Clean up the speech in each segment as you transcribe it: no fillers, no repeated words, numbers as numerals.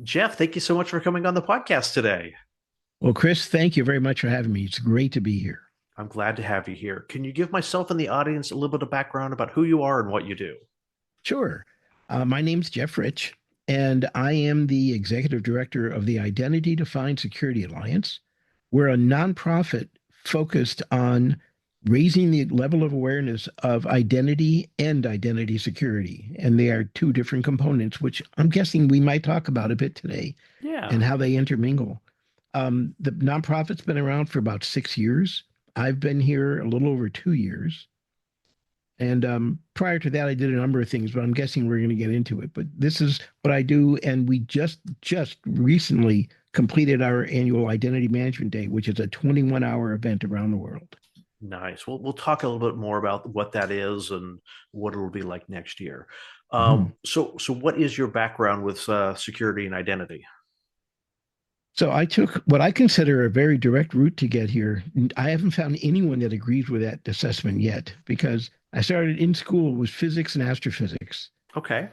Jeff, thank you so much for coming on the podcast today. Well, Chris, thank you very much for having me. It's great to be here. I'm glad to have you here. Can you give myself and the audience a little bit of background about who you are and what you do? Sure. My name's Jeff Rich, and I am the executive director of the Identity Defined Security Alliance. We're a nonprofit focused on raising the level of awareness of identity and identity security. And they are two different components, which I'm guessing we might talk about a bit today Yeah, and how they intermingle. The nonprofit's been around for about 6 years. I've been here a little over 2 years. And prior to that, I did a number of things, but I'm guessing we're going to get into it. But this is what I do, and we just recently completed our annual Identity Management Day, which is a 21-hour event around the world. nice. We'll talk a little bit more about what that is and what it'll be like next year. Mhm. So what is your background with security and identity? So I took what I consider a very direct route to get here. I haven't found anyone that agrees with that assessment yet, because I started in school with physics and astrophysics, Okay,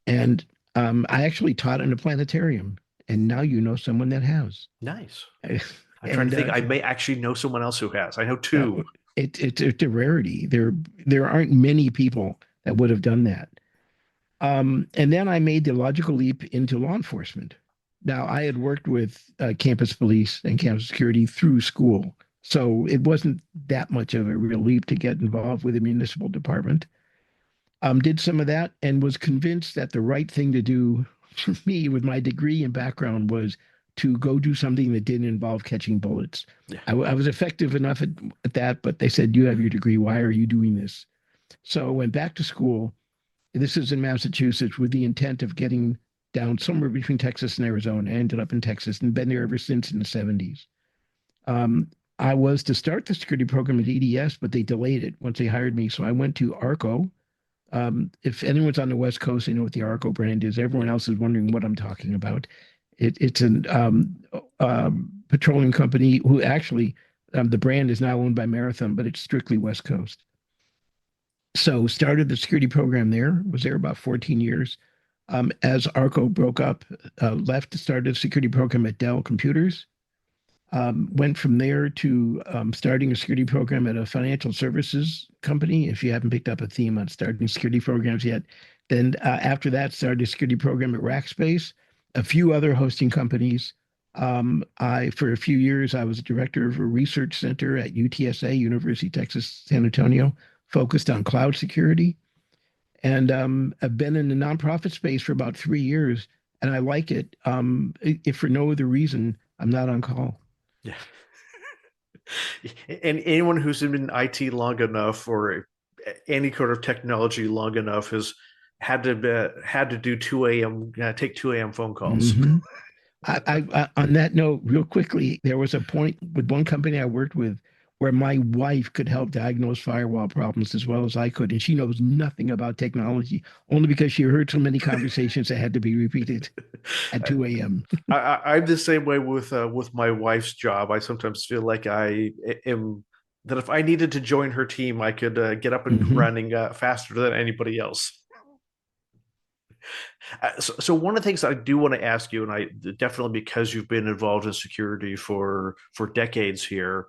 and I actually taught in a planetarium. And now you know someone that has. nice. I'm trying to And think. I may actually know someone else who has. I know uh, two. it's a rarity. There aren't many people that would have done that. And then I made the logical leap into law enforcement. Now I had worked with campus police and campus security through school, so it wasn't that much of a real leap to get involved with the municipal department. Did some of that and was convinced that the right thing to do for me with my degree and background was to go do something that didn't involve catching bullets. Yeah, I was effective enough at that, but they said, "You have your degree. Why are you doing this?" So I went back to school. This is in Massachusetts with the intent of getting down somewhere between Texas and Arizona. I ended up in Texas and been there ever since in the 70s. Um, I was to start the security program at EDS, but they delayed it once they hired me. So I went to ARCO. If anyone's on the West Coast, they know what the ARCO brand is. Everyone else is wondering what I'm talking about. It's an petroleum company who actually, the brand is now owned by Marathon, but it's strictly West Coast. So started the security program there, was there about 14 years. As ARCO broke up, left to start a security program at Dell Computers. Went from there to starting a security program at a financial services company. If you haven't picked up a theme on starting security programs yet, then after that, started a security program at Rackspace, a few other hosting companies. For a few years, I was director of a research center at UTSA, University of Texas, San Antonio, focused on cloud security. And I've been in the nonprofit space for about 3 years, and I like it. If for no other reason, I'm not on call. yeah. And anyone who's been in IT long enough or any kind of technology long enough has had to do 2 a.m. Take 2 a.m. phone calls. Mm-hmm. On that note, real quickly, there was a point with one company I worked with where my wife could help diagnose firewall problems as well as I could, and she knows nothing about technology, only because she heard so many conversations that had to be repeated at 2 a.m. I'm the same way with my wife's job. I sometimes feel like I am that if I needed to join her team, I could get up and Hmm. running faster than anybody else. So one of the things I do want to ask you, and I definitely because you've been involved in security for decades here,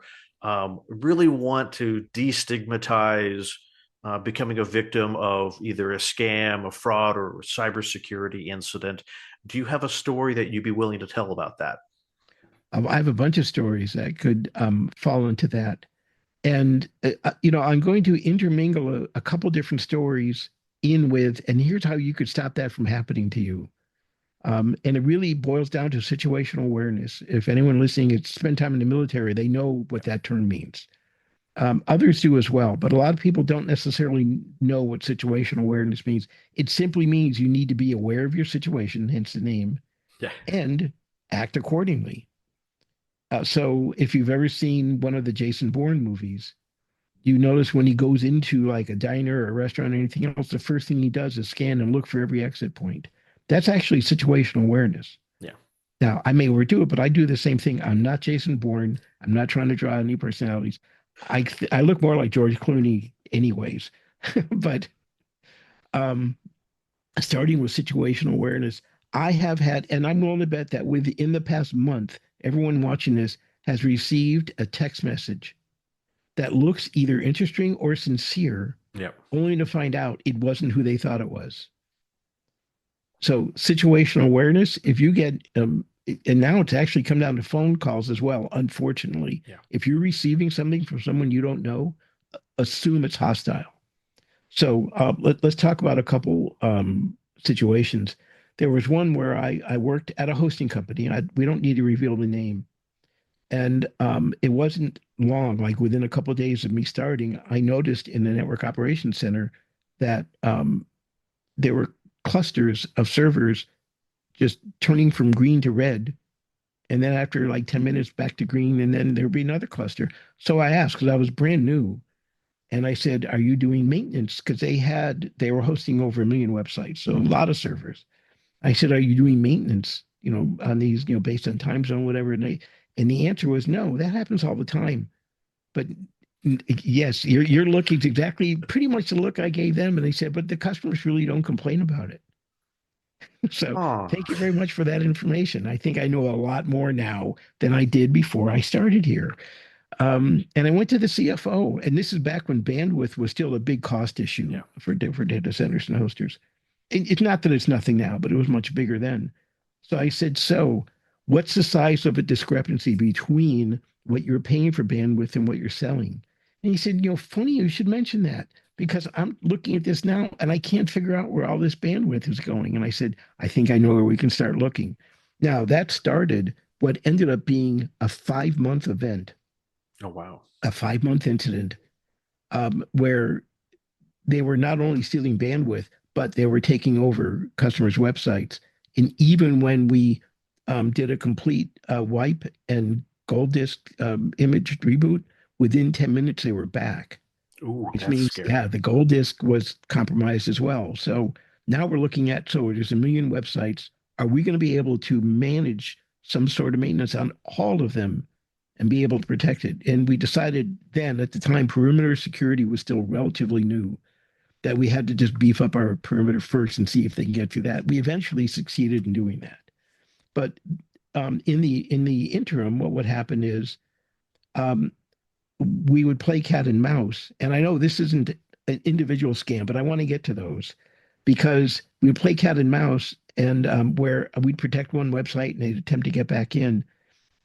really want to destigmatize becoming a victim of either a scam, a fraud, or a cybersecurity incident. Do you have a story that you'd be willing to tell about that? I have a bunch of stories that could fall into that. And, I'm going to intermingle a couple different stories in with, and here's how you could stop that from happening to you. And it really boils down to situational awareness. If anyone listening has spent time in the military, they know what that term means. Others do as well, but a lot of people don't necessarily know what situational awareness means. It simply means you need to be aware of your situation, hence the name, Yeah. and act accordingly. So if you've ever seen one of the Jason Bourne movies, you notice when he goes into like a diner or a restaurant or anything else, the first thing he does is scan and look for every exit point. That's actually situational awareness. Yeah. Now, I may overdo it, but I do the same thing. I'm not Jason Bourne. I'm not trying to draw any personalities. I look more like George Clooney, anyways. But um, starting with situational awareness, I have had, and I'm willing to bet that within the past month, everyone watching this has received a text message that looks either interesting or sincere, Yeah. only to find out it wasn't who they thought it was. So situational awareness, if you get, and now it's actually come down to phone calls as well, unfortunately. Yeah. If you're receiving something from someone you don't know, assume it's hostile. So let's talk about a couple situations. There was one where I worked at a hosting company. We don't need to reveal the name. And it wasn't long, like within a couple of days of me starting, I noticed in the network operations center that there were clusters of servers just turning from green to red. And then after like 10 minutes back to green, and then there'd be another cluster. So I asked, because I was brand new, and I said, "Are you doing maintenance?" Because they were hosting over 1 million websites, so a Mm-hmm. lot of servers. I said, "Are you doing maintenance, on these, based on time zone, whatever?" And the answer was no, that happens all the time. But yes, you're looking exactly pretty much the look I gave them. And they said, but the customers really don't complain about it. So Oh, thank you very much for that information. I think I know a lot more now than I did before I started here. And I went to the CFO, and this is back when bandwidth was still a big cost issue yeah. for data centers and hosters. It's not that it's nothing now, but it was much bigger then. So I said, so what's the size of a discrepancy between what you're paying for bandwidth and what you're selling? And he said, funny you should mention that because I'm looking at this now and I can't figure out where all this bandwidth is going. And I said, I think I know where we can start looking. Now that started what ended up being a 5 month event, Oh, wow. a 5 month incident, where they were not only stealing bandwidth, but they were taking over customers' websites. And even when we did a complete wipe and gold disk image reboot, within 10 minutes they were back, Ooh, which that's means, scary. yeah, the gold disk was compromised as well. So now we're looking at, so there's 1 million websites. Are we going to be able to manage some sort of maintenance on all of them and be able to protect it? And we decided then at the time, perimeter security was still relatively new, that we had to just beef up our perimeter first and see if they can get through that. We eventually succeeded in doing that. But in the interim, what would happen is um, we would play cat and mouse. And I know this isn't an individual scam, but I want to get to those because we would play cat and mouse, and where we'd protect one website and they'd attempt to get back in.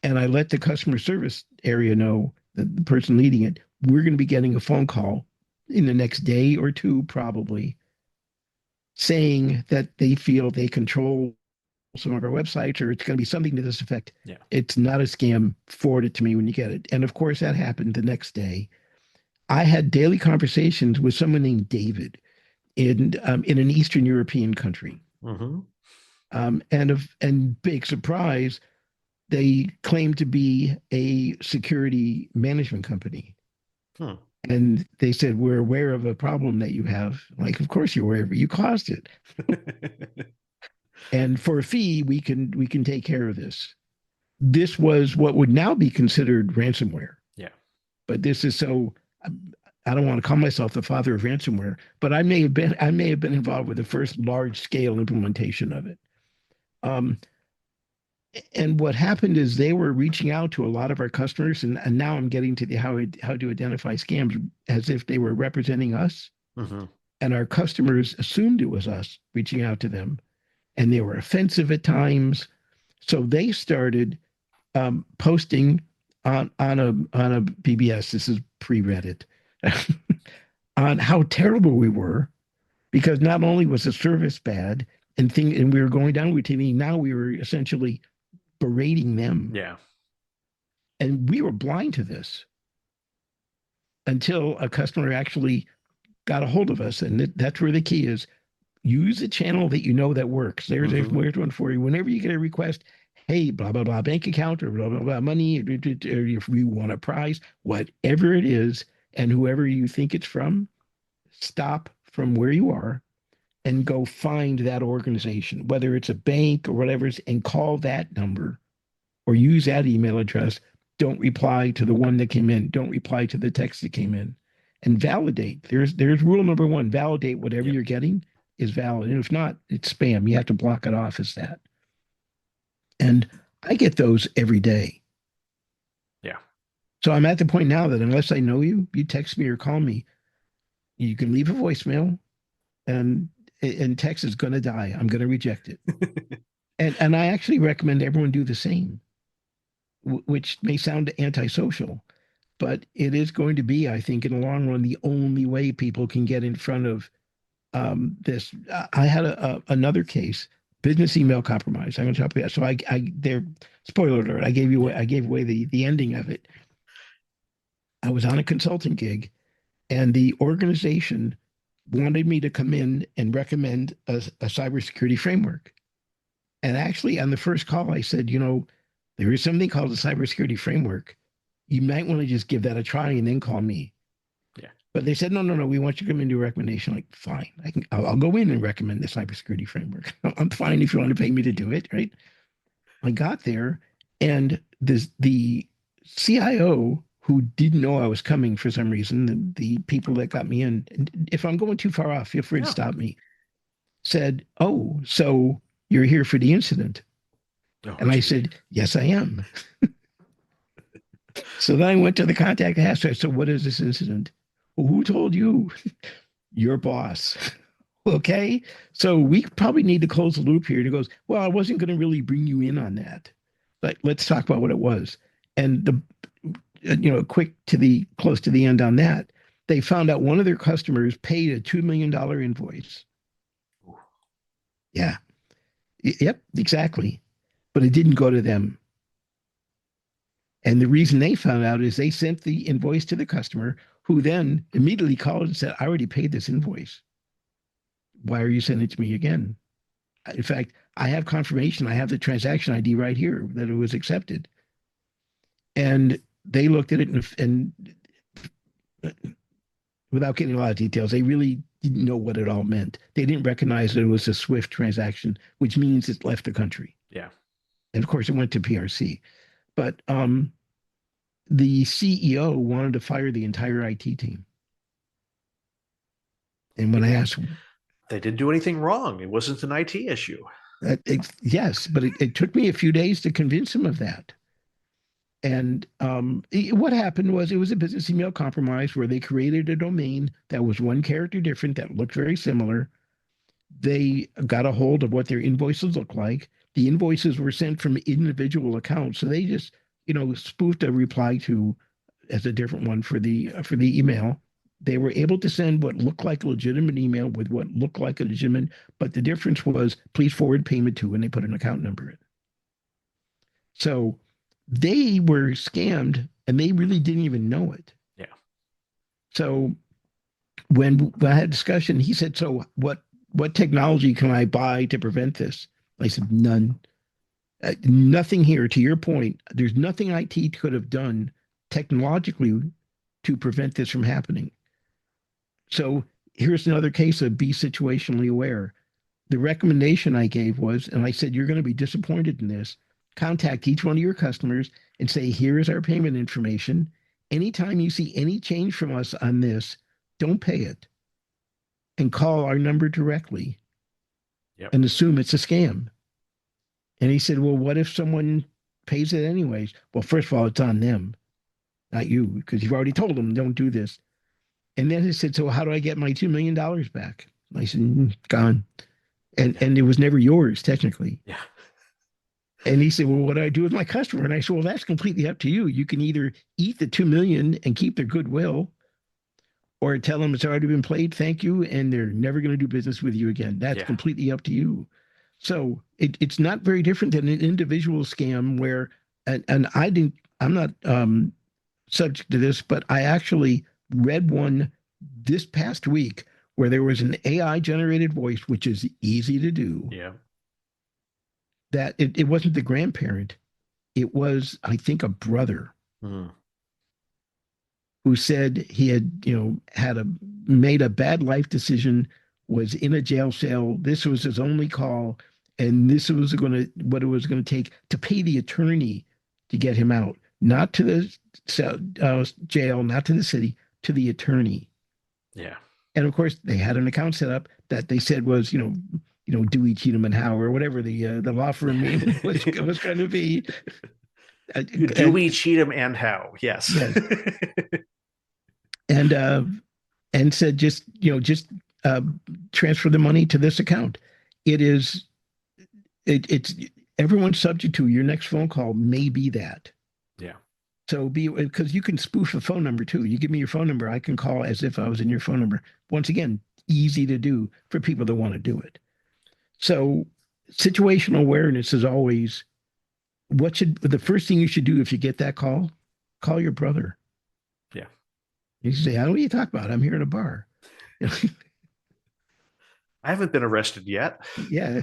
And I let the customer service area know, the person leading it, we're going to be getting a phone call in the next day or two, probably, saying that they feel they control some of our websites, or it's going to be something to this effect. Yeah. It's not a scam. Forward it to me when you get it. And of course, that happened the next day. I had daily conversations with someone named David in an Eastern European country. Mm-hmm. And big surprise, they claim to be a security management company. Hmm. And they said, we're aware of a problem that you have. Like, of course you're aware of it. You caused it. And for a fee, we can take care of this. This was what would now be considered ransomware. Yeah. But this is so, I don't want to call myself the father of ransomware, but I may have been involved with the first large scale implementation of it. Um, and what happened is they were reaching out to a lot of our customers, and now I'm getting to the how to identify scams, as if they were representing us, Mm-hmm. and our customers assumed it was us reaching out to them, and they were offensive at times. So they started posting on a BBS. This is pre-Reddit, on how terrible we were, because not only was the service bad and we were going down with TV, now we were essentially berating them, Yeah. and we were blind to this until a customer actually got a hold of us, and that's where the key is. Use a channel that you know that works. There's Mm-hmm. one for you. Whenever you get a request, hey, blah blah blah, bank account or blah blah blah, money, or if you want a prize, whatever it is, and whoever you think it's from, stop from where you are and go find that organization, whether it's a bank or whatever, and call that number or use that email address. Don't reply to the one that came in. Don't reply to the text that came in, and validate. There's rule number one: validate whatever Yep. you're getting. is valid. And if not, it's spam. You have to block it off as that. And I get those every day. Yeah. So I'm at the point now that unless I know you, you text me or call me, you can leave a voicemail and text is going to die. I'm going to reject it. And I actually recommend everyone do the same, which may sound antisocial, but it is going to be, I think, in the long run, the only way people can get in front of this. I had another case, business email compromise. I'm going to talk about that. So there, spoiler alert, I gave away the ending of it. I was on a consulting gig, and the organization wanted me to come in and recommend a cybersecurity framework. And actually, on the first call, I said, there is something called a cybersecurity framework. You might want to just give that a try and then call me. Yeah. But they said, no, no, no, we want you to come into a recommendation. Like, fine, I'll go in and recommend the cybersecurity framework. I'm fine if you want to pay me to do it, right? I got there, and the CIO, who didn't know I was coming for some reason, the people that got me in, if I'm going too far off, feel free to Yeah. stop me, said, oh, so you're here for the incident. Oh, And I gee. said, yes, I am. So then I went to the contact and asked her, so what is this incident? Well, who told you? Your boss. Okay. So we probably need to close the loop here. And he goes, well, I wasn't going to really bring you in on that, but let's talk about what it was. And quick to the close to the end on that, they found out one of their customers paid a $2 million invoice. Yeah. Yep, exactly. But it didn't go to them. And the reason they found out is they sent the invoice to the customer, who then immediately called and said, I already paid this invoice. Why are you sending it to me again? In fact, I have confirmation. I have the transaction ID right here that it was accepted. And they looked at it and without getting a lot of details, they really didn't know what it all meant. They didn't recognize that it was a SWIFT transaction, which means it left the country. Yeah. And of course, it went to PRC. But the CEO wanted to fire the entire IT team. And when I asked, They didn't do anything wrong. It wasn't an IT issue. yes, but it took me a few days to convince him of that. And what happened was it was a business email compromise where they created a domain that was one character different that looked very similar. They got a hold of what their invoices looked like. The invoices were sent from individual accounts, so they just spoofed a reply to as a different one for the email. They were able to send what looked like a legitimate email with what looked like a legitimate, but the difference was please forward payment to, and they put an account number in. So they were scammed and they really didn't even know it. Yeah. So when I had a discussion, he said, so what technology can I buy to prevent this? I said, none. Nothing here. To your point, there's nothing IT could have done technologically to prevent this from happening. So here's another case of be situationally aware. The recommendation I gave was, and I said, you're going to be disappointed in this. Contact each one of your customers and say, here is our payment information. Anytime you see any change from us on this, don't pay it and call our number directly Yep. and assume it's a scam. And he said, well, what if someone pays it anyways? Well, first of all, it's on them, not you, because you've already told them don't do this. And then he said, so how do I get my $2 million back? I said, gone. And it was never yours, technically. Yeah. And he said, well, what do I do with my customer? And I said, well, that's completely up to you. You can either eat the 2 million and keep their goodwill, or tell them it's already been played, thank you, and they're never going to do business with you again. That's Yeah. completely up to you. So it's not very different than an individual scam where, and I'm not subject to this, but I actually read one this past week where there was an AI generated voice, which is easy to do, Yeah. that it wasn't the grandparent. It was, I think, a brother Mm. who said he had, made a bad life decision, was in a jail cell. This was his only call, and this was what it was going to take to pay the attorney to get him out, not to the jail, not to the city, to the attorney. Yeah. And of course, they had an account set up that they said was, Dewey, Cheatham and Howe or whatever the law firm name was going to be. And, Dewey, Cheatham, and Howe. Yes. yes, and and said just uh, transfer the money to this account. It is it's everyone's subject to your next phone call may be that. Yeah. So be because you can spoof a phone number too. You give me your phone number, I can call as if I was in your phone number. Once again, easy to do for people that want to do it. So situational awareness is always what should the first thing you should do if you get that call, call your brother. Yeah. You say, "How do you talk about? I'm here at a bar." I haven't been arrested yet. Yeah.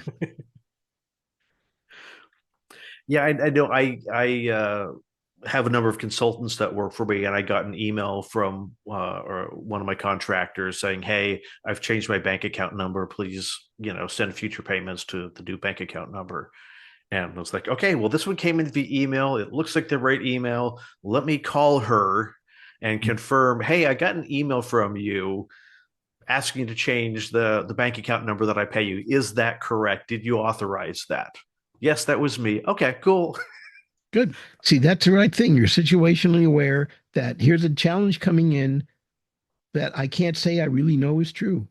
Yeah, I know. I have a number of consultants that work for me, and I got an email from or one of my contractors saying, "Hey, I've changed my bank account number. Please, send future payments to the new bank account number." And I was like, "Okay, well, this one came in via email. It looks like the right email. Let me call her and confirm. Hey, I got an email from you asking to change the bank account number that I pay you. Is that correct? Did you authorize that?" Yes, that was me. Okay, cool. Good. See, that's the right thing. You're situationally aware that here's a challenge coming in that I can't say I really know is true.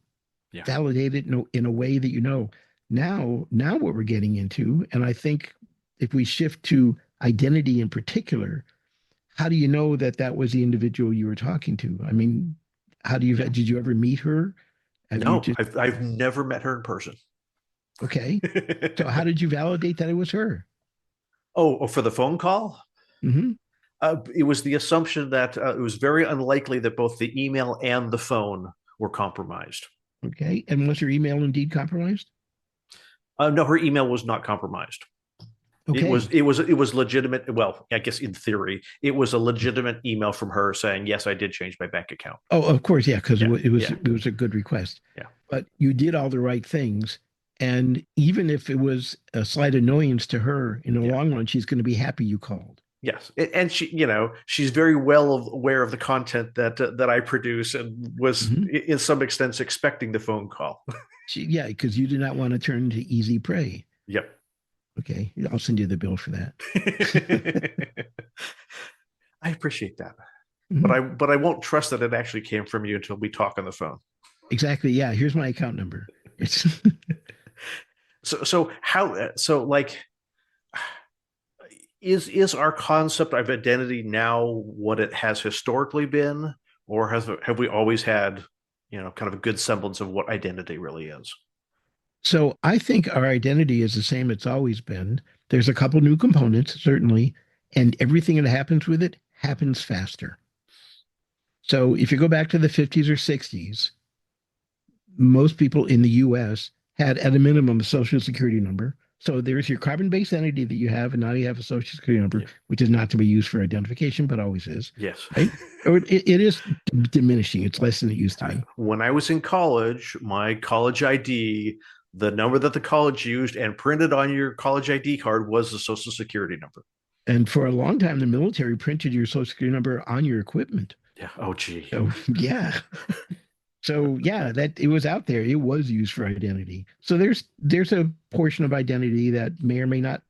Yeah. Validate it in a way that you know. Now what we're getting into, and I think if we shift to identity in particular, how do you know that that was the individual you were talking to? I mean, Yeah. did you ever meet her? Have you No, just I've never met her in person. okay? So how did you validate that it was her? For the phone call? Hmm. It was the assumption that it was very unlikely that both the email and the phone were compromised. Okay. And was your email indeed compromised? No, her email was not compromised. It was Okay. it was it was legitimate. Well, I guess in theory, it was a legitimate email from her saying, "Yes, I did change my bank account." Oh, of course, yeah, because Yeah, yeah, it was a good request. yeah, But you did all the right things, and even if it was a slight annoyance to her in the yeah. long run, she's going to be happy you called. Yes, and she's very well aware of the content that I produce, and was Hmm. in some extent expecting the phone call. Yeah, because you did not want to turn into easy prey. Yep. Okay, I'll send you the bill for that. I appreciate that, but Hmm. I won't trust that it actually came from you until we talk on the phone. Exactly. Yeah, here's my account number. It's So is our concept of identity now what it has historically been, or have we always had kind of a good semblance of what identity really is? so I think our identity is the same it's always been. There's a couple new components, certainly, and everything that happens with it happens faster. So if you go back to the 50s or 60s, most people in the US had at a minimum a social security number. So there's your carbon-based entity that you have, and now you have a social security number, Yeah. which is not to be used for identification, but always is, Yes. right? Or it is diminishing. It's less than it used to be. When I was in college, my college ID, the number that the college used and printed on your college ID card was the social security number. And for a long time, the military printed your social security number on your equipment. Yeah. Oh, gee. So yeah. So yeah, that it was out there. It was used for identity. So there's a portion of identity that may or may not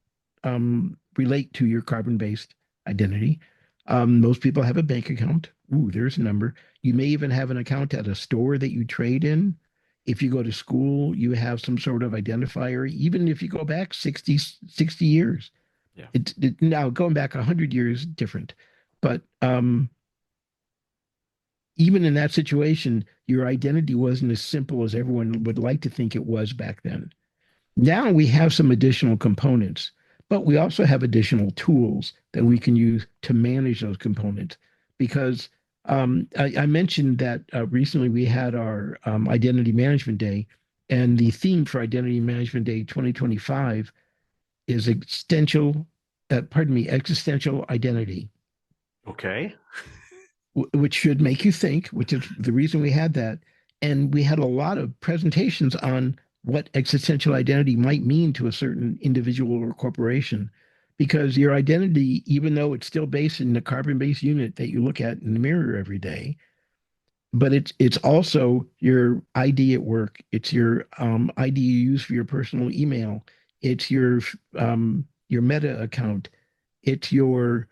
relate to your carbon-based identity. Most people have a bank account. Ooh, there's a number. You may even have an account at a store that you trade in. If you go to school, you have some sort of identifier. Even if you go back 60 years, Yeah. now going back 100 years, different. But even in that situation, your identity wasn't as simple as everyone would like to think it was back then. Now we have some additional components, but we also have additional tools that we can use to manage those components. Because I mentioned that recently we had our Identity Management Day, and the theme for Identity Management Day 2025 is existential identity, Okay. which should make you think, which is the reason we had that. And we had a lot of presentations on what existential identity might mean to a certain individual or corporation. Because your identity, even though it's still based in the carbon based unit that you look at in the mirror every day, but it's also your ID at work. It's your ID you use for your personal email. It's your Meta account. It's your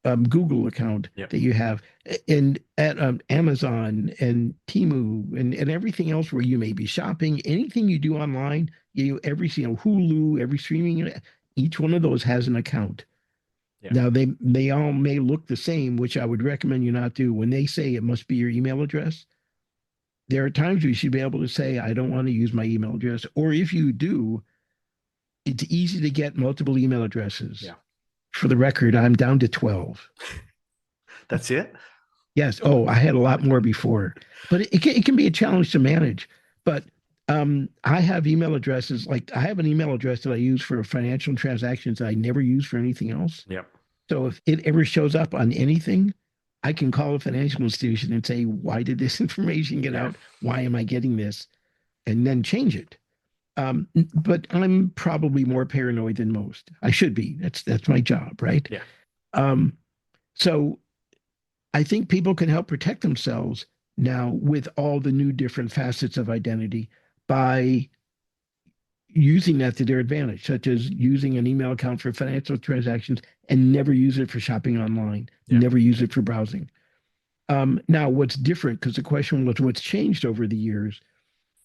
Google account Yep. that you have, and at Amazon and Temu and everything else where you may be shopping. Anything you do online, Hulu, every streaming, each one of those has an account. Yeah. Now they all may look the same, which I would recommend you not do. When they say it must be your email address, there are times you should be able to say, I don't want to use my email address. Or if you do, it's easy to get multiple email addresses. Yeah. For the record, I'm down to 12. That's it. Yes. Oh, I had a lot more before, but it can be a challenge to manage. But I have email addresses, like I have an email address that I use for financial transactions that I never use for anything else. Yep. So if it ever shows up on anything, I can call a financial institution and say, why did this information get Yeah. out? Why am I getting this? And then change it. But I'm probably more paranoid than most. I should be. That's my job, right? Yeah. Um, so I think people can help protect themselves now with all the new different facets of identity by using that to their advantage, such as using an email account for financial transactions and never use it for shopping online, Yeah. never use it for browsing. Now, what's different, because the question was what's changed over the years,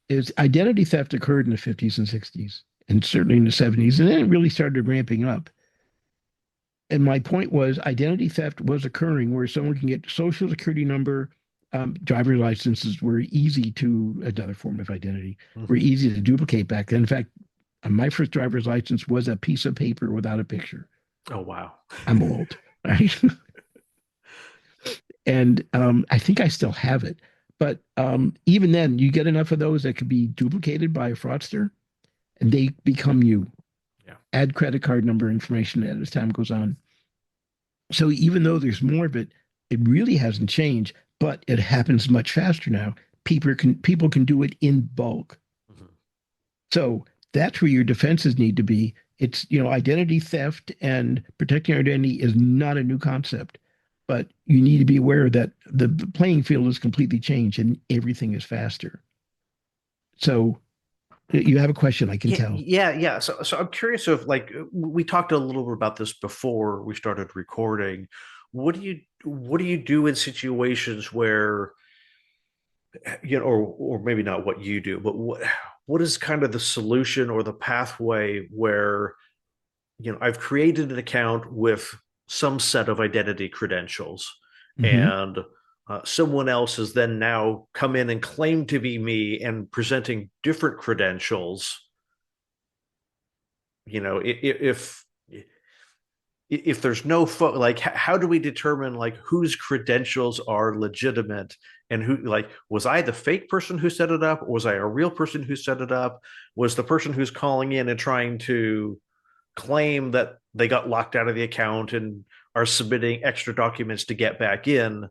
is identity theft occurred in the 50s and 60s, and certainly in the 70s, and then it really started ramping up. And my point was identity theft was occurring where someone can get social security number, driver's licenses were easy to another form of identity, were Mhm. easy to duplicate back then. In fact, my first driver's license was a piece of paper without a picture. Oh, wow. I'm old, right? And I think I still have it. But even then, you get enough of those that could be duplicated by a fraudster, and they become you. Yeah. Add credit card number information as time goes on. So even though there's more of it, it really hasn't changed, but it happens much faster now. People can do it in bulk. Mhm. So that's where your defenses need to be. It's, identity theft and protecting your identity is not a new concept, but you need to be aware that the playing field is completely changed and everything is faster. So you have a question, I can Yeah, tell. yeah, yeah. So I'm curious if like we talked a little bit about this before we started recording. What do you do in situations where or maybe not what you do, but what is kind of the solution or the pathway where I've created an account with some set of identity credentials, Hmm. and someone else has then now come in and claimed to be me and presenting different credentials. If there's no like how do we determine like whose credentials are legitimate and who like was I the fake person who set it up, or was I a real person who set it up, was the person who's calling in and trying to claim that they got locked out of the account and are submitting extra documents to get back in,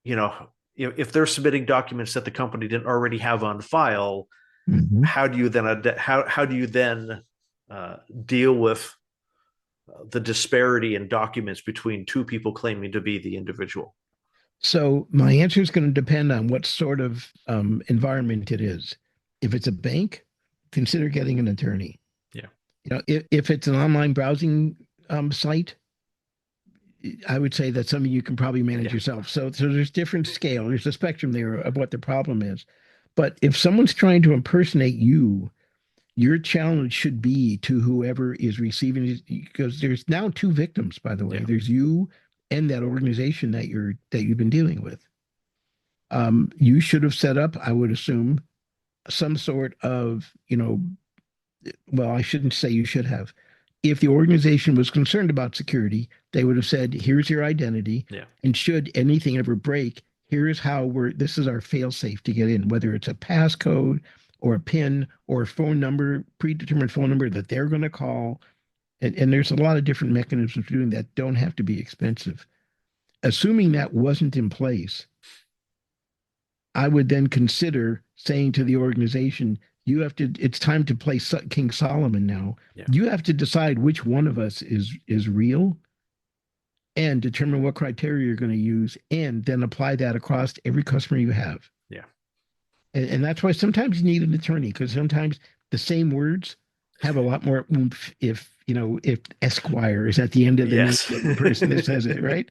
you know if they're submitting documents that the company didn't already have on file, Hmm. how do you then deal with the disparity in documents between two people claiming to be the individual? So my answer is going to depend on what sort of environment it is. If it's a bank, consider getting an attorney. Yeah. If it's an online browsing site, I would say that's something you can probably manage Yeah. yourself. So there's different scale. There's a spectrum there of what the problem is. But if someone's trying to impersonate you, your challenge should be to whoever is receiving it, because there's now two victims, by the way. Yeah. There's you and that organization that you've been dealing with. You should have set up, I would assume, some sort of, well, I shouldn't say you should have. If the organization was concerned about security, they would have said, here's your identity. Yeah. And should anything ever break, here's how this is our fail safe to get in, whether it's a passcode or a PIN or a phone number, predetermined phone number that they're going to call. And there's a lot of different mechanisms for doing that, don't have to be expensive. Assuming that wasn't in place, I would then consider saying to the organization, it's time to play King Solomon now. Yeah. You have to decide which one of us is real and determine what criteria you're going to use, and then apply that across every customer you have. Yeah. And that's why sometimes you need an attorney, because sometimes the same words have a lot more oomph if Esquire is at the end of the name Yes. of the person that says it, right?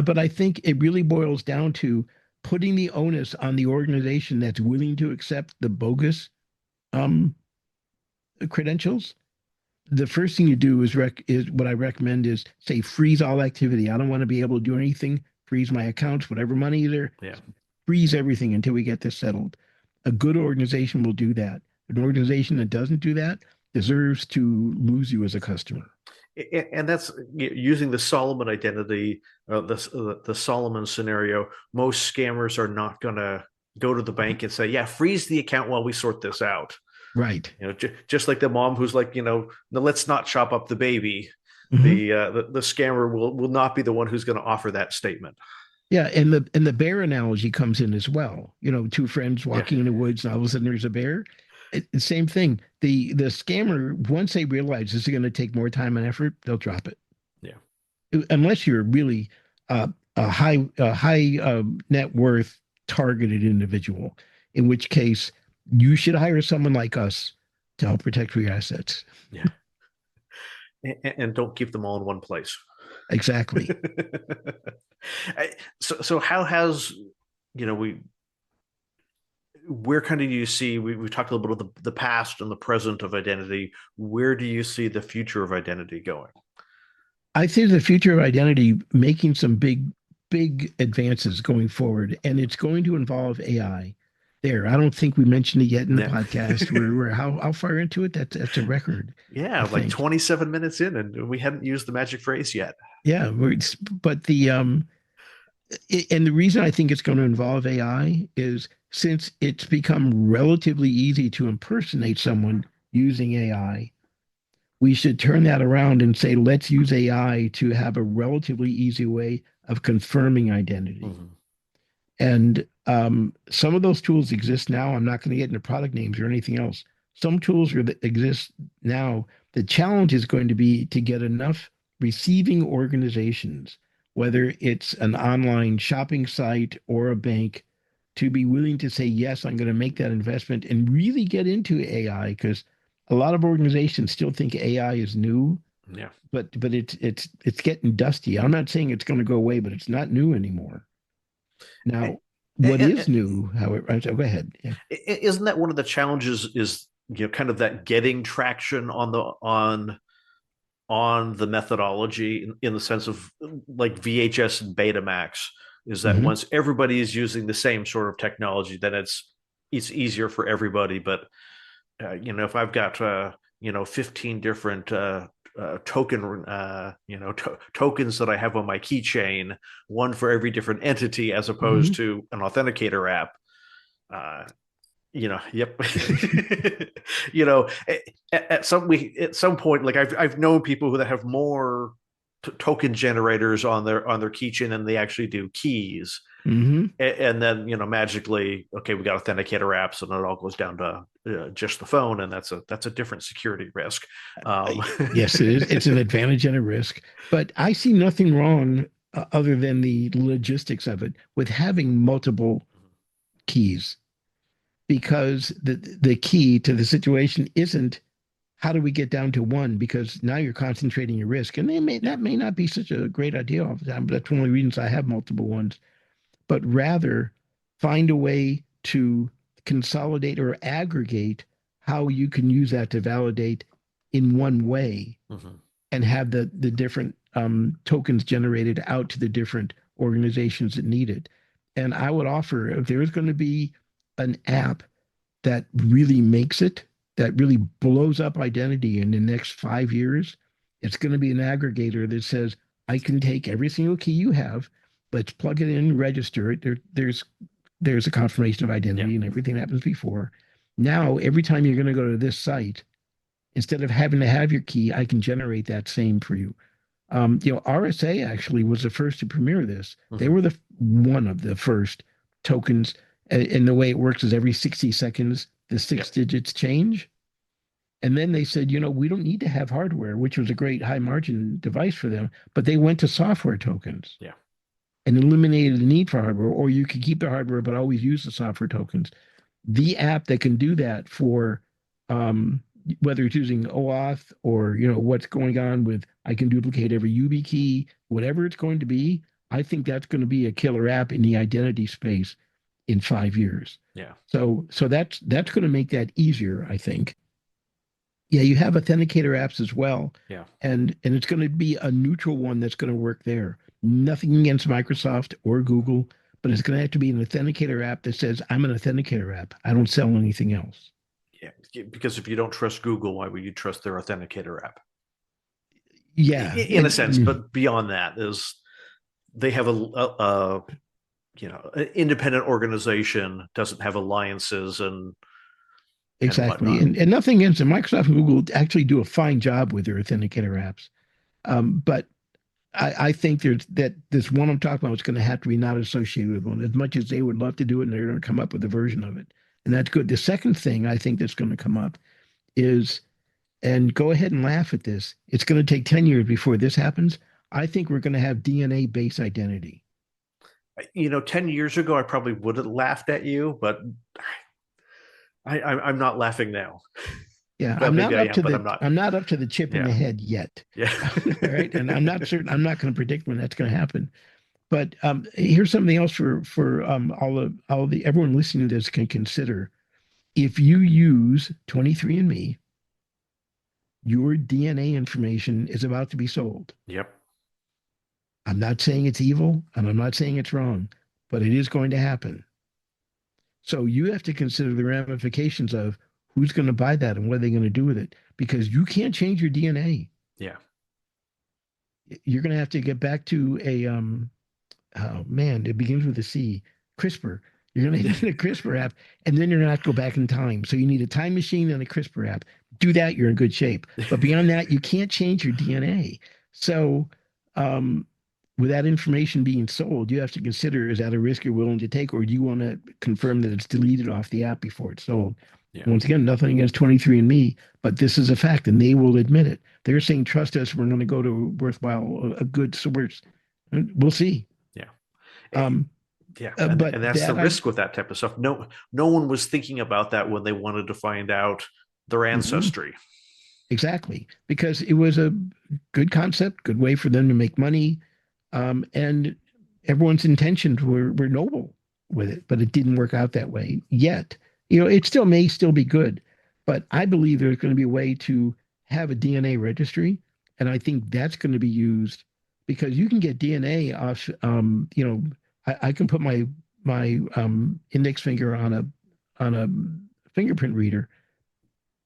But I think it really boils down to putting the onus on the organization that's willing to accept the bogus um, credentials. The first thing you do is what I recommend is say freeze all activity. I don't want to be able to do anything. Freeze my accounts, whatever money there, Yeah. freeze everything until we get this settled. A good organization will do that. An organization that doesn't do that deserves to lose you as a customer. And that's using the Solomon identity, the Solomon scenario. Most scammers are not going to go to the bank and say, "Yeah, freeze the account while we sort this out." Right. Just like the mom who's like, no, let's not chop up the baby. Mm-hmm. The scammer will not be the one who's going to offer that statement. Yeah, and the bear analogy comes in as well. Two friends Yeah, walking in the woods, and all of a sudden there's a bear. Same thing. The scammer, once they realize this is going to take more time and effort, they'll drop it. yeah, Unless you're really a high net worth targeted individual, in which case you should hire someone like us to help protect your assets. yeah. And don't keep them all in one place. Exactly. So how has we where kind of do you see we talked a little bit about the past and the present of identity. Where do you see the future of identity going? I see the future of identity making some big advances going forward, and it's going to involve AI. There, I don't think we mentioned it yet in the Yeah. podcast. We're how far into it? That's a record, Yeah, I like think. 27 minutes in, and we hadn't used the magic phrase yet. Yeah, but and the reason I think it's going to involve AI is since it's become relatively easy to impersonate someone using AI, we should turn that around and say, let's use AI to have a relatively easy way of confirming identity. Mm-hmm. And some of those tools exist now. I'm not going to get into product names or anything else. Some tools that exist now. The challenge is going to be to get enough receiving organizations, whether it's an online shopping site or a bank, to be willing to say, yes, I'm going to make that investment and really get into AI because a lot of organizations still think AI is new, Yeah. but it's getting dusty. I'm not saying it's going to go away, but it's not new anymore. And, Now, what is new, however, so go ahead. Yeah. isn't that one of the challenges? Is kind of that getting traction on the methodology in the sense of like VHS and Betamax is that Hmm. once everybody is using the same sort of technology, then it's easier for everybody. But if I've got 15 different tokens that I have on my keychain, one for every different entity, as opposed Hmm. to an authenticator app. Uh, yep. you know, at some point, like I've known people that have more token generators on their keychain than they actually do keys. Hmm. And then magically, okay, we got authenticator apps, and it all goes down to just the phone, and that's a different security risk. Um, Yes, it is. It's an advantage and a risk, but I see nothing wrong other than the logistics of it with having multiple keys because the key to the situation isn't how do we get down to one because now you're concentrating your risk and yeah, that may not be such a great idea all the time, but that's one of the reasons I have multiple ones, but rather find a way to consolidate or aggregate how you can use that to validate in one way mm-hmm. and have the different tokens generated out to the different organizations that need it. And I would offer if there's going to be an app that really makes it, that really blows up identity in the next 5 years, it's going to be an aggregator that says, I can take every single key you have, let's plug it in, register it. There's a confirmation of Yeah, identity and everything that happens before. Now, every time you're going to go to this site, instead of having to have your key, I can generate that same for you. RSA actually was the first to premiere this. They mm-hmm. were the one of the first tokens, and the way it works is every 60 seconds the Yeah, six digits change. And then they said, we don't need to have hardware, which was a great high margin device for them, but they went to software tokens Yeah. and eliminated the need for hardware, or you could keep the hardware but always use the software tokens. The app that can do that for um, whether it's using OAuth or what's going on with I can duplicate every YubiKey, whatever it's going to be, I think that's going to be a killer app in the identity space in 5 years. Yeah. So that's going to make that easier, I think. Yeah, you have authenticator apps as well, Yeah. and it's going to be a neutral one that's going to work there. Nothing against Microsoft or Google, but it's going to have to be an authenticator app that says I'm an authenticator app. I don't sell anything else. Yeah. Because if you don't trust Google, why would you trust their authenticator app? Yeah, In a sense, but beyond that is they have an independent organization, doesn't have alliances and exactly. whatnot. And nothing against them. Microsoft and Google actually do a fine job with their authenticator apps. But I think that this one I'm talking about is going to have to be not associated with one as much as they would love to do it, and they're going to come up with a version of it. And that's good. The second thing I think that's going to come up is, and go ahead and laugh at this, it's going to take 10 years before this happens. I think we're going to have DNA-based identity. 10 years ago, I probably would have laughed at you, but I'm not laughing now. Yeah, Well, maybe I am, but I'm not. I'm not up to the chip in Yeah. the head yet. Yeah. All right. And I'm not certain, I'm not going to predict when that's going to happen. But here's something else for all the everyone listening to this can consider. If you use 23andMe, your DNA information is about to be sold. Yep. I'm not saying it's evil and I'm not saying it's wrong, but it is going to happen. So you have to consider the ramifications of who's going to buy that and what are they going to do with it, because you can't change your DNA. Yeah. You're going to have to get back to a oh man, it begins with a C, CRISPR. You're going to need a CRISPR app, and then you're going to have to go back in time. So you need a time machine and a CRISPR app. Do that, you're in good shape. But beyond that, you can't change your DNA. So, with that information being sold, you have to consider, is that a risk you're willing to take, or do you want to confirm that it's deleted off the app before it's sold? Yeah. Once again, nothing against 23andMe, but this is a fact, and they will admit it. They're saying, trust us, we're going to go to worthwhile, a good source. We'll see. Yeah. Um, Yeah. but And that's the that I risk with that type of stuff. No one was thinking about that when they wanted to find out their mm-mm, ancestry. exactly, because it was a good concept, good way for them to make money, and everyone's intentions were noble with it, but it didn't work out that way yet. It still may still be good, but I believe there's going to be a way to have a DNA registry, and I think that's going to be used because you can get DNA off. I can put my index finger on a fingerprint reader,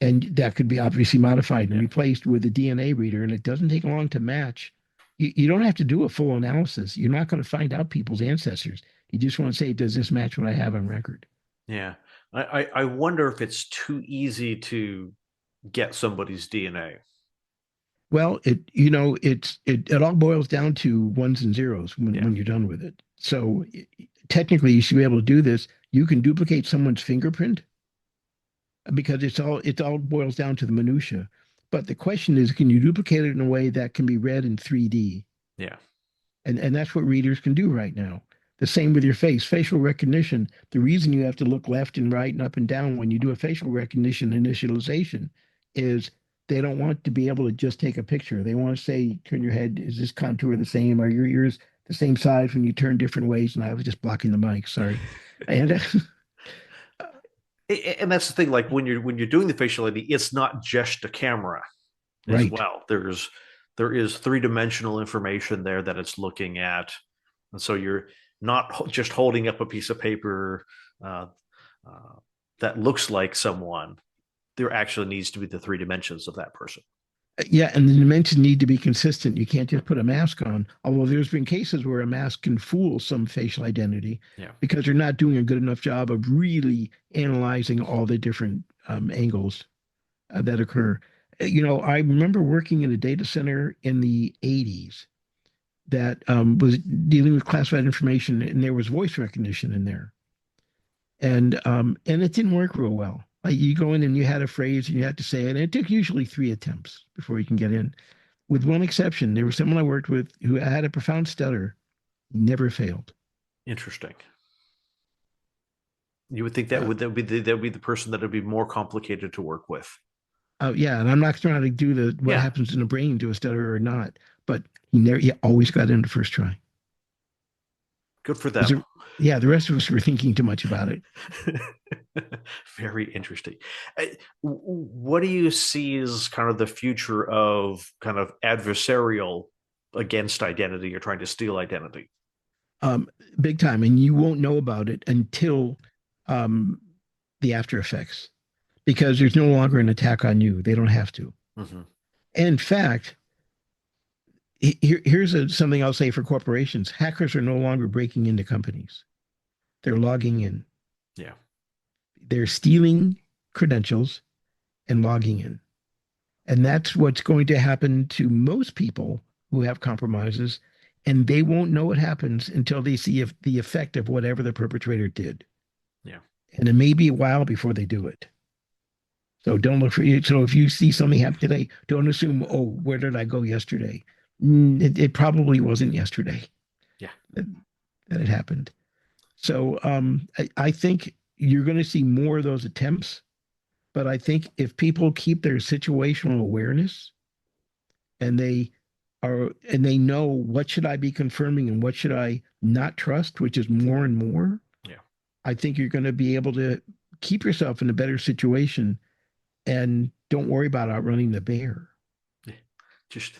and that could be obviously modified and Yeah. replaced with a DNA reader, and it doesn't take long to match. You don't have to do a full analysis. You're not going to find out people's ancestors. You just want to say, does this match what I have on record? Yeah. I wonder if it's too easy to get somebody's DNA. Well, it all boils down to ones and zeros Yeah. when you're done with it. So technically, you should be able to do this. You can duplicate someone's fingerprint because it all boils down to the minutia. But the question is, can you duplicate it in a way that can be read in 3D? Yeah. And that's what readers can do right now. The same with your face, facial recognition. The reason you have to look left and right and up and down when you do a facial recognition initialization is they don't want to be able to just take a picture. They want to say, turn your head. Is this contour the same? Are your ears the same size when you turn different ways? And I was just blocking the mic. Sorry. And And that's the thing. Like when you're doing the facial ID, it's not just a camera as right. well. There is three-dimensional information there that it's looking at, and so you're not just holding up a piece of paper uh, uh, that looks like someone. There actually needs to be the three dimensions of that person. Yeah, and the dimensions need to be consistent. You can't just put a mask on. Although there's been cases where a mask can fool some facial identity Yeah. because they're not doing a good enough job of really analyzing all the different angles that occur. I remember working in a data center in the 80s that was dealing with classified information, and there was voice recognition in there, and it didn't work real well. Like you go in and you had a phrase and you had to say it, and it took usually 3 attempts before you can get in. With one exception, there was someone I worked with who had a profound stutter, never failed. Interesting. You would think Uh, that would be the person that would be more complicated to work with. yeah, and I'm not trying to do the what Yeah, happens in the brain to a stutter or not, but he always got in the first try. good for Because them. yeah, the rest of us were thinking too much about it. Very interesting. What do you see as kind of the future of kind of adversarial against identity or trying to steal identity? um, Big time, and you won't know about it until um, the after effects, because there's no longer an attack on you. They don't have to. Mm-hmm. In fact, here's something I'll say for corporations: hackers are no longer breaking into companies; they're logging in. Yeah, They're stealing credentials and logging in, and that's what's going to happen to most people who have compromises. And they won't know it happens until they see if the effect of whatever the perpetrator did. yeah. And it may be a while before they do it. So don't look for it. So if you see something happen today, don't assume, oh, where did I go yesterday? It probably wasn't yesterday Yeah. that, that it happened. So I think you're going to see more of those attempts. But I think if people keep their situational awareness and they know what should I be confirming and what should I not trust, which is more and more, Yeah. I think you're going to be able to keep yourself in a better situation and don't worry about outrunning the bear. Just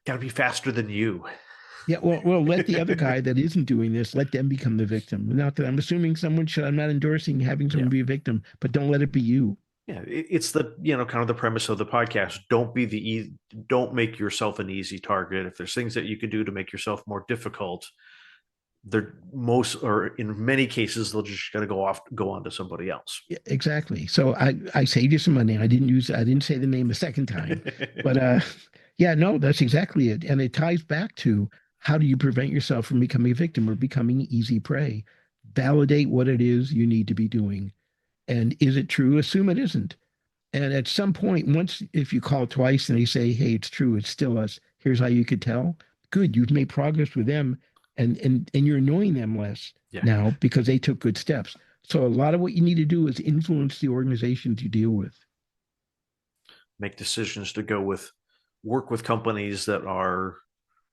got to be faster than you. Yeah, well, let the other guy that isn't doing this, let them become the victim. Not that I'm assuming someone should, I'm not endorsing having Yeah. someone be a victim, but don't let it be you. Yeah, it's the kind of the premise of the podcast. Don't make yourself an easy target. If there's things that you could do to make yourself more difficult, they're most or in many cases they'll just gotta go on to somebody else. Yeah, exactly. So I saved you some money. I didn't say the name a second time, but yeah, no, that's exactly it. And it ties back to how do you prevent yourself from becoming a victim or becoming easy prey? Validate what it is you need to be doing. And is it true? Assume it isn't. And at some point, once if you call twice and they say, "Hey, it's true, it's still us. Here's how you could tell." Good, you've made progress with them, and you're annoying them less Yeah, now because they took good steps. So a lot of what you need to do is influence the organizations you deal with. make decisions to go with work with companies that are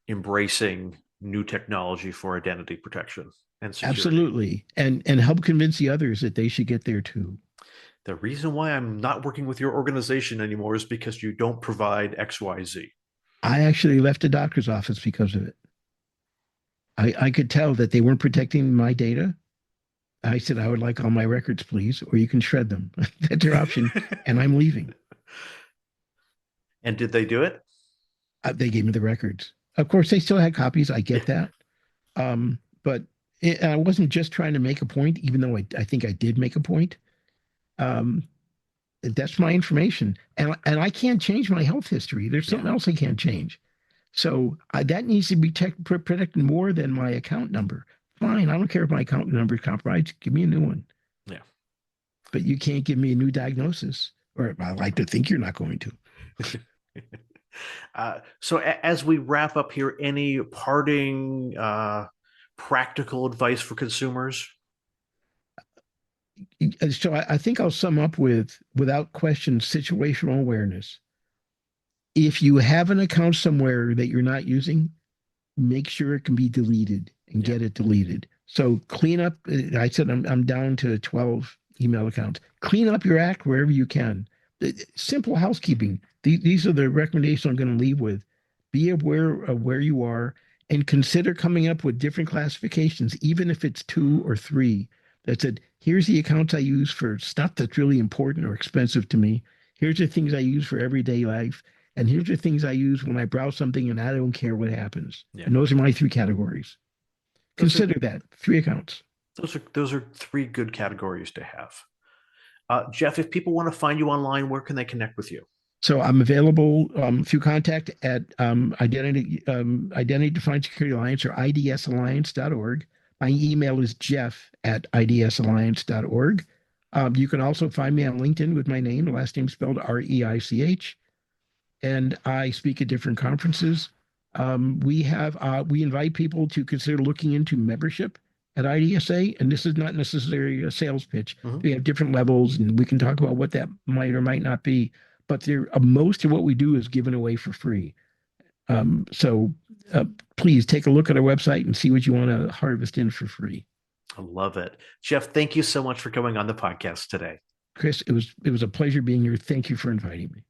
embracing new technology for identity protection and security. Absolutely, and help convince the others that they should get there too. The reason why I'm not working with your organization anymore is because you don't provide XYZ. I actually left a doctor's office because of it. I could tell that they weren't protecting my data. I said, I would like all my records, please, or you can shred them. That's your option. And I'm leaving. And did they do it? They gave me the records. Of course, they still had copies. I get that. But I wasn't just trying to make a point, even though I think I did make a point. Um, that's my information. And I can't change my health history. There's Yeah, something else I can't change. So that needs to be protected more than my account number. Fine. I don't care if my account number is compromised. Give me a new one. yeah. But you can't give me a new diagnosis, or I like to think you're not going to. So as we wrap up here, any parting practical advice for consumers? So I think I'll sum up with, without question, situational awareness. If you have an account somewhere that you're not using, make sure it can be deleted and Yeah. get it deleted. So clean up. I said I'm down to 12 email accounts. Clean up your act wherever you can. Simple housekeeping. These are the recommendations I'm going to leave with. Be aware of where you are and consider coming up with different classifications, even if it's 2 or 3. That said, here's the accounts I use for stuff that's really important or expensive to me. Here's the things I use for everyday life. And here's the things I use when I browse something and I don't care what happens. Yeah. And those are my 3 categories. Those are Consider that 3 accounts. those are three good categories to have. Jeff, if people want to find you online, where can they connect with you? So I'm available through contact at Identity Defined Security Alliance or idsalliance.org. My email is jeff at idsalliance.org. You can also find me on LinkedIn with my name, last name spelled Reich, and I speak at different conferences. We invite people to consider looking into membership at IDSA, and this is not necessarily a sales pitch. Mhm. We have different levels, and we can talk about what that might or might not be. But most of what we do is given away for free. So please take a look at our website and see what you want to harvest in for free. I love it. Jeff, thank you so much for coming on the podcast today. Chris, it was a pleasure being here. Thank you for inviting me.